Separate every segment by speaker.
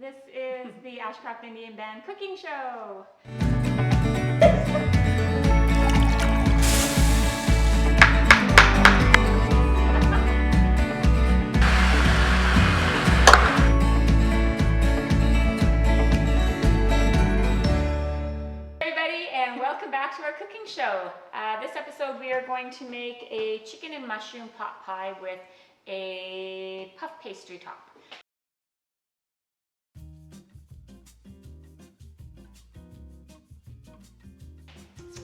Speaker 1: This is the Ashcroft Indian Band cooking show. Everybody, and welcome back to our cooking show. This episode we are going to make a chicken and mushroom pot pie with a puff pastry top.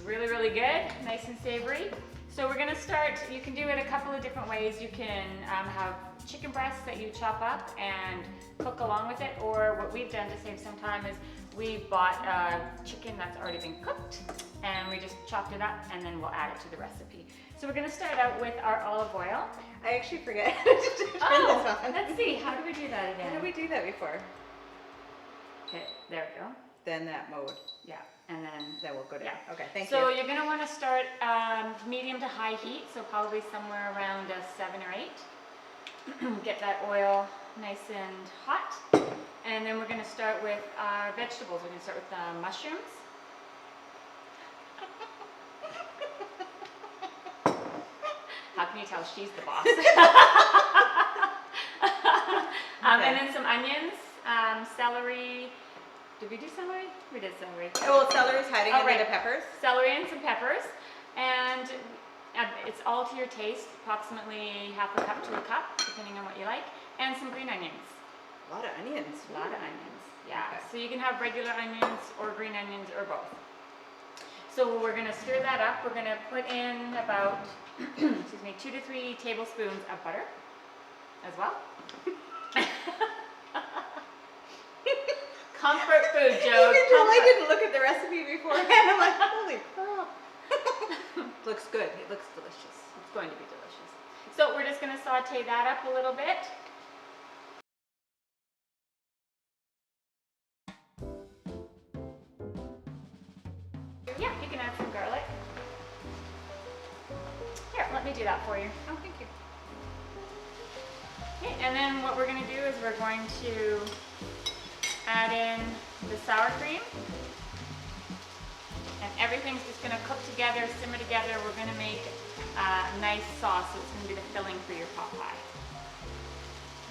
Speaker 1: Really good, nice and savory. So we're gonna start, you can do it a couple of different ways. You can have chicken breasts that you chop up and cook along with it, or what we've done to save some time is we bought chicken that's already been cooked and we just chopped it up and then we'll add it to the recipe. So we're gonna start out with our olive oil.
Speaker 2: I actually forget to turn this on.
Speaker 1: Let's see, how do we do that again?
Speaker 2: How did we do that before?
Speaker 1: Okay, there we go.
Speaker 2: Then that mode.
Speaker 1: Yeah, and then
Speaker 2: we'll go down.
Speaker 1: yeah.
Speaker 2: Okay, thank you.
Speaker 1: So you're going to want to start medium to high heat, so probably somewhere around 7 or 8. Get that oil nice and hot. And then we're going to start with our vegetables. We're going to start with the mushrooms. How can you tell she's the boss? And then some onions, celery. Did we do celery? We did celery.
Speaker 2: Oh, well, celery's hiding under the peppers.
Speaker 1: Celery and some peppers. And it's all to your taste, approximately half a cup to a cup, depending on what you like. And some green onions.
Speaker 2: A lot of onions.
Speaker 1: A lot of onions, yeah.
Speaker 2: Okay.
Speaker 1: So you can have regular onions or green onions or both. So we're gonna stir that up. We're gonna put in about, excuse me, 2 to 3 tablespoons of butter as well. Comfort food, Joe.
Speaker 2: I didn't look at the recipe beforehand. I'm like, holy crap. Looks good. It looks delicious.
Speaker 1: It's going to be delicious. So we're just going to saute that up a little bit. Yeah, you can add some garlic. Here, let me do that for you.
Speaker 2: Oh, thank you.
Speaker 1: Okay, and then what we're going to do is we're going to add in the sour cream, and everything's just going to cook together, simmer together. We're going to make a nice sauce, so it's going to be the filling for your pot pie.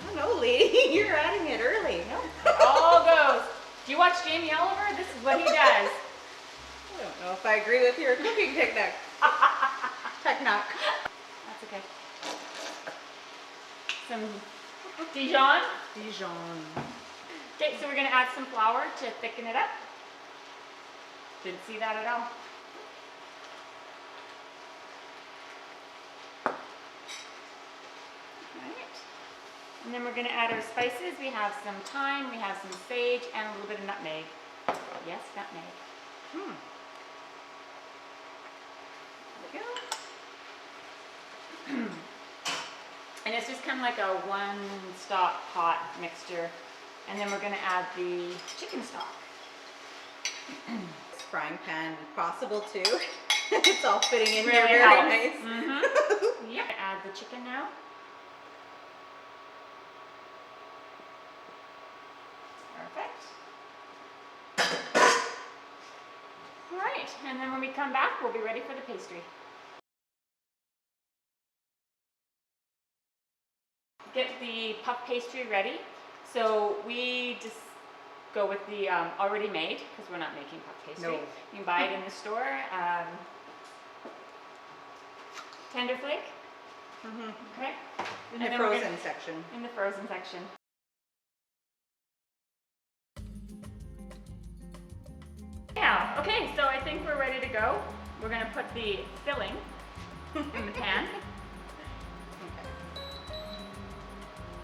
Speaker 2: I don't know, lady. You're adding it early.
Speaker 1: No, it all goes. Do you watch Jamie Oliver? This is what he does.
Speaker 2: I don't know if I agree with your cooking technique.
Speaker 1: That's okay. Some Dijon. Okay, so we're going to add some flour to thicken it up. Didn't see that at all. Alright. And then we're going to add our spices. We have some thyme, we have some sage, and a little bit of nutmeg. Yes, nutmeg. There we go. And it's just kind of like a one-stock pot mixture. And then we're going to add the chicken stock.
Speaker 2: Frying pan possible too. It's all fitting in
Speaker 1: Really
Speaker 2: here
Speaker 1: helps.
Speaker 2: very nice.
Speaker 1: Mm-hmm. Yep. Add the chicken now. Perfect. All right, and then when we come back, we'll be ready for the pastry. Get the puff pastry ready. So we just go with the already made, because we're not making puff pastry.
Speaker 2: No.
Speaker 1: You can buy it in the store. Tender flake. Okay.
Speaker 2: In the frozen section.
Speaker 1: In the frozen section. Now, okay, so I think we're ready to go. We're going to put the filling in the pan.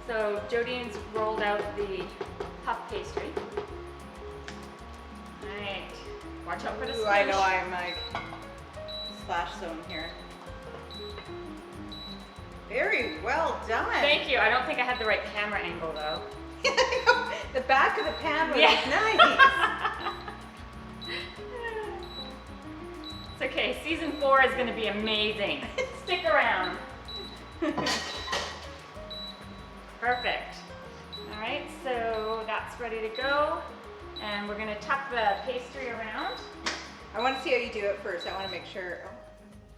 Speaker 1: So Jodine's rolled out the puff pastry. Alright, watch out for the squish.
Speaker 2: I know I'm like splash zone here. Very well done.
Speaker 1: Thank you. I don't think I had the right camera angle though.
Speaker 2: The back of the pan was nice.
Speaker 1: It's okay. Season 4 is going to be amazing. Stick around. Perfect. All right, so that that's ready to go. And we're gonna tuck the pastry around.
Speaker 2: I want to see how you do it first. I want to make sure. Oh,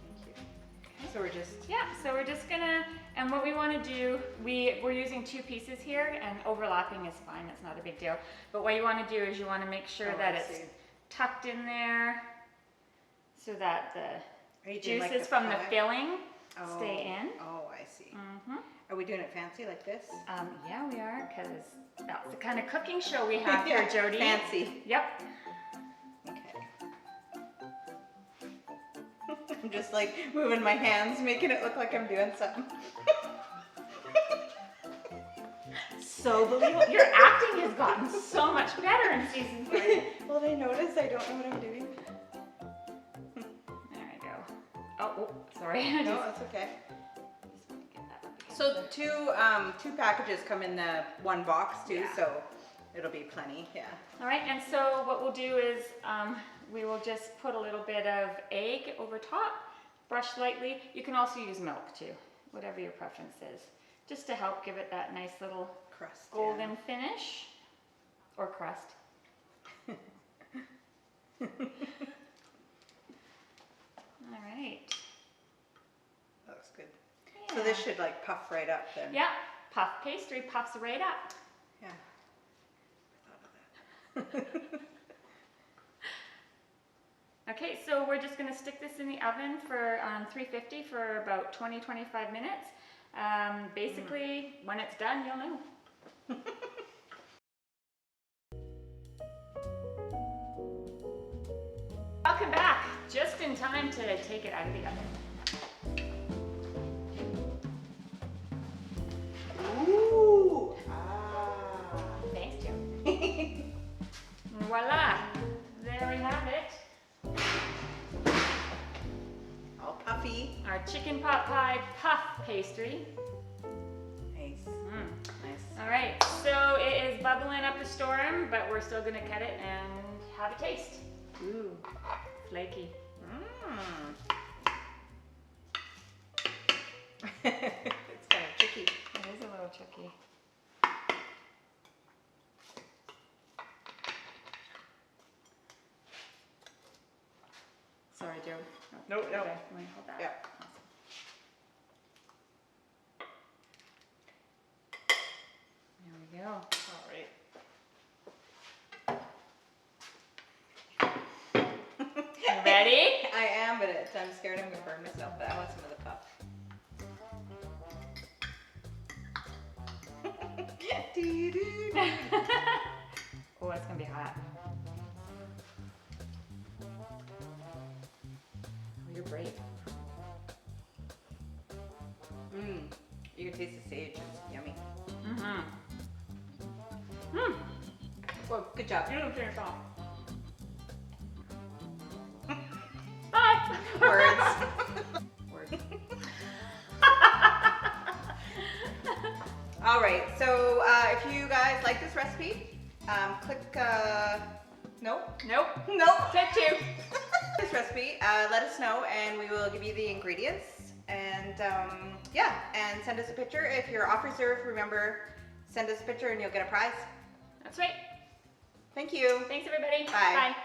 Speaker 2: thank you. So we're just.
Speaker 1: Yeah, so we're just gonna, and what we wanna do, we're using 2 pieces here, and overlapping is fine, it's not a big deal. But what you wanna do is you wanna make sure that it's tucked in there so that the juices
Speaker 2: like
Speaker 1: from the
Speaker 2: product?
Speaker 1: filling stay in.
Speaker 2: Oh, I see.
Speaker 1: Mm-hmm.
Speaker 2: Are we doing it fancy like this?
Speaker 1: Yeah, we are, because that's the kind of cooking show we have here, Jody.
Speaker 2: Fancy.
Speaker 1: Yep.
Speaker 2: Okay. I'm just like moving my hands, making it look like I'm doing something.
Speaker 1: So believable. Your acting has gotten so much better in season 3.
Speaker 2: Will they notice I don't know what I'm doing?
Speaker 1: There we go. Oh, sorry.
Speaker 2: No, it's okay.
Speaker 1: Just want to get that up again.
Speaker 2: So two packages come in the one box too,
Speaker 1: Yeah.
Speaker 2: so it'll be plenty. Yeah.
Speaker 1: All right, and so what we'll do is we will just put a little bit of egg over top, brush lightly. You can also use milk too, whatever your preference is, just to help give it that nice little
Speaker 2: Crust.
Speaker 1: golden finish, or crust. All right.
Speaker 2: That looks good.
Speaker 1: Yeah.
Speaker 2: So this should like puff right up then.
Speaker 1: Yeah, puff pastry puffs right up.
Speaker 2: Yeah. I thought of that.
Speaker 1: Okay, so we're just going to stick this in the oven for 350 for about 20-25 minutes. Basically, when it's done, you'll know. Welcome back, just in time to take it out of the oven.
Speaker 2: Ooh!
Speaker 1: Thanks, Joe. Voila, there we have it.
Speaker 2: All puffy.
Speaker 1: Our chicken pot pie puff pastry.
Speaker 2: Nice. Nice.
Speaker 1: All right, so it is bubbling up a storm, but we're still gonna cut it and have a taste. Ooh, flaky.
Speaker 2: It's kind of tricky.
Speaker 1: It is a little tricky. Sorry, Joe.
Speaker 2: Nope, nope.
Speaker 1: Okay, let me hold that.
Speaker 2: Yeah.
Speaker 1: There we go.
Speaker 2: All right.
Speaker 1: You ready?
Speaker 2: I am, but I'm scared I'm gonna burn myself. But I want some of the puff.
Speaker 1: Oh, it's gonna be hot. Oh, you're brave.
Speaker 2: You can taste the sage. It's yummy.
Speaker 1: Mm-hmm.
Speaker 2: Well, good job.
Speaker 1: You don't finish off. Bye.
Speaker 2: Words.
Speaker 1: Words.
Speaker 2: All right. So if you guys like this recipe, click. Nope.
Speaker 1: Nope.
Speaker 2: Nope.
Speaker 1: Take 2.
Speaker 2: This recipe, let us know, and we will give you the ingredients. And yeah, and send us a picture. If you're off reserve, remember, send us a picture and you'll get a prize.
Speaker 1: That's right.
Speaker 2: Thank you.
Speaker 1: Thanks, everybody.
Speaker 2: Bye.
Speaker 1: Bye.